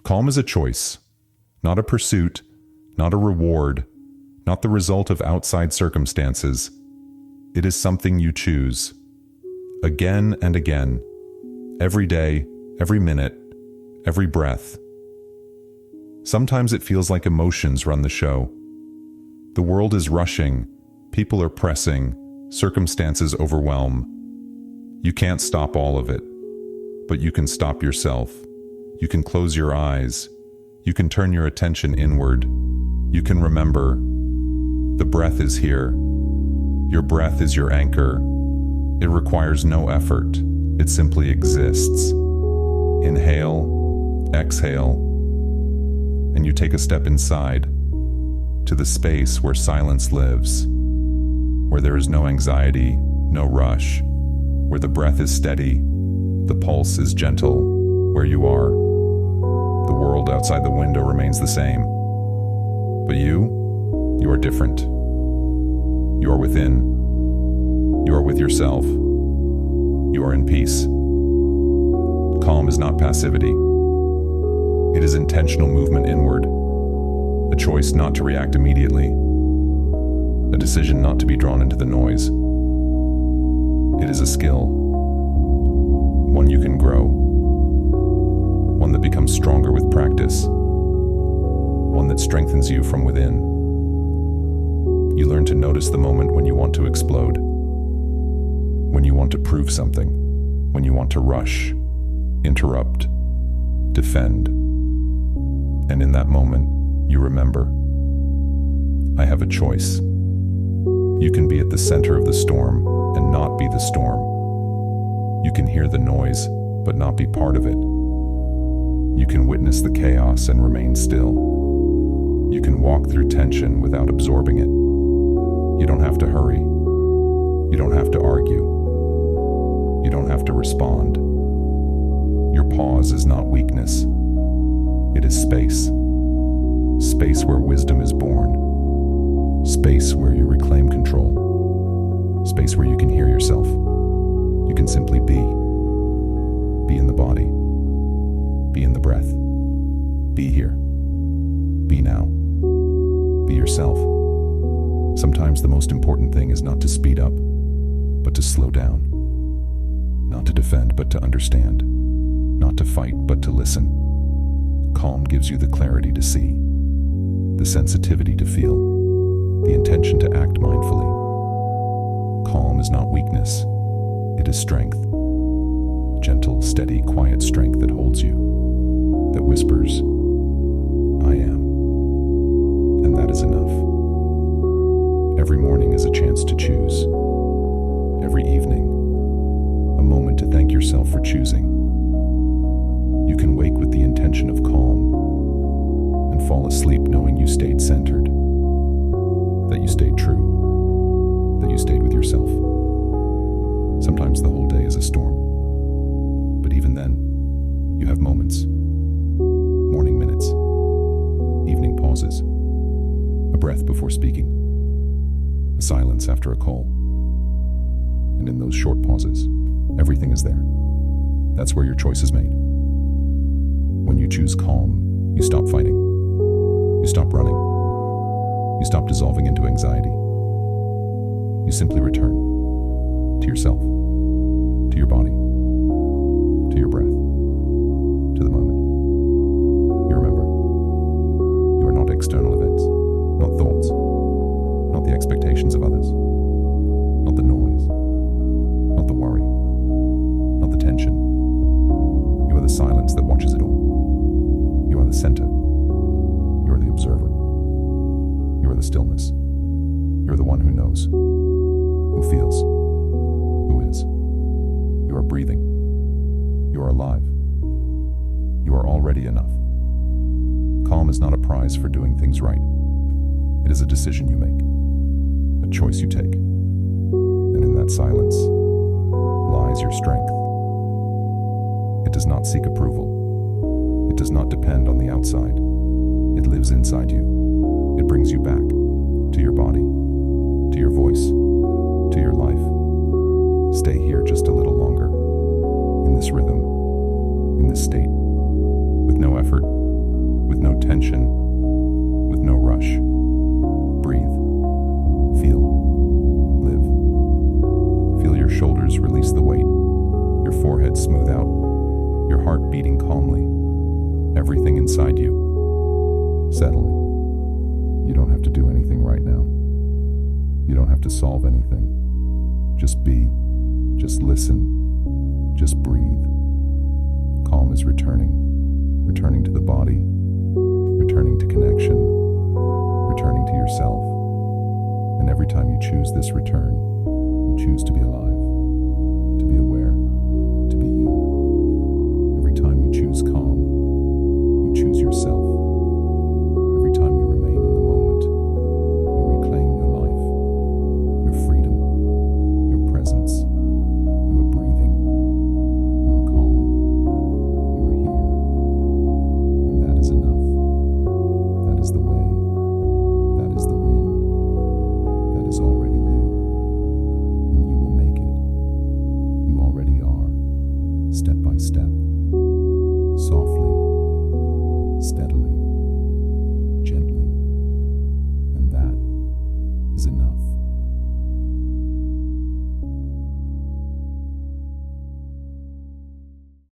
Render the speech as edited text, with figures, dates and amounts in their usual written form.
Calm is a choice, not a pursuit, not a reward, not the result of outside circumstances. It is something you choose. Again and again. Every day, every minute, every breath. Sometimes it feels like emotions run the show. The world is rushing, people are pressing, circumstances overwhelm. You can't stop all of it, but you can stop yourself. You can close your eyes. You can turn your attention inward. You can remember, the breath is here. Your breath is your anchor. It requires no effort. It simply exists. Inhale, exhale, and you take a step inside to the space where silence lives, where there is no anxiety, no rush, where the breath is steady, the pulse is gentle, where you are. The world outside the window remains the same. But you are different. You are within. You are with yourself. You are in peace. Calm is not passivity. It is intentional movement inward, a choice not to react immediately, a decision not to be drawn into the noise. It is a skill, one you can grow, one that becomes stronger with practice, one that strengthens you from within. You learn to notice the moment when you want to explode, when you want to prove something, when you want to rush, interrupt, defend. And in that moment, you remember, I have a choice. You can be at the center of the storm and not be the storm. You can hear the noise, but not be part of it. You can witness the chaos and remain still. You can walk through tension without absorbing it. You don't have to hurry. You don't have to argue. You don't have to respond. Your pause is not weakness. It is space. Space where wisdom is born. Space where you reclaim control. Space where you can hear yourself. You can simply be. Be in the body. Be in the breath. Be here. Be now. Be yourself. Sometimes the most important thing is not to speed up, but to slow down. Not to defend, but to understand. Not to fight, but to listen. Calm gives you the clarity to see, the sensitivity to feel, the intention to act mindfully. Calm is not weakness, it is strength. Gentle, steady, quiet strength that holds you, that whispers, I am. And that is enough. Every morning is a chance to choose. Every evening, a moment to thank yourself for choosing. You can wake with the intention of calm and fall asleep knowing you stayed centered, that you stayed true, that you stayed with yourself. Sometimes the whole day is a storm, but even then, you have moments, morning minutes, evening pauses, a breath before speaking, a silence after a call. And in those short pauses, everything is there. That's where your choice is made. When you choose calm, you stop fighting. You stop running. You stop dissolving into anxiety. You simply return to yourself, to your body, to your breath, to the moment. You remember, you are not external events, not thoughts, not the expectations of others, not the noise, not the worry, not the tension. You are the silence that watches it all. You are the center. You are the observer. You are the stillness. You are the one who knows, who feels, who is. You are breathing. You are alive. You are already enough. Calm is not a prize for doing things right. It is a decision you make, a choice you take. And in that silence lies your strength. It does not seek approval. It does not depend on the outside. It lives inside you. It brings you back to your body, to your voice, to your life. Stay here just a little longer, in this rhythm, in this state, with no effort, tension, with no rush. Breathe. Feel. Live. Feel your shoulders release the weight, your forehead smooth out, your heart beating calmly, everything inside you settling. You don't have to do anything right now. You don't have to solve anything. Just be. Just listen. Just breathe. Calm is returning to the body, returning to connection, returning to yourself. And every time you choose this return, you choose to be alive, to be aware, to be you. Every time you choose calm, you choose yourself. Every time you remain in the moment, you reclaim your life, your freedom, your presence. You are breathing, you are calm, you are here. And that is enough. That is the way. That is the win. That is already you. And you will make it. You already are. Step by step. Softly.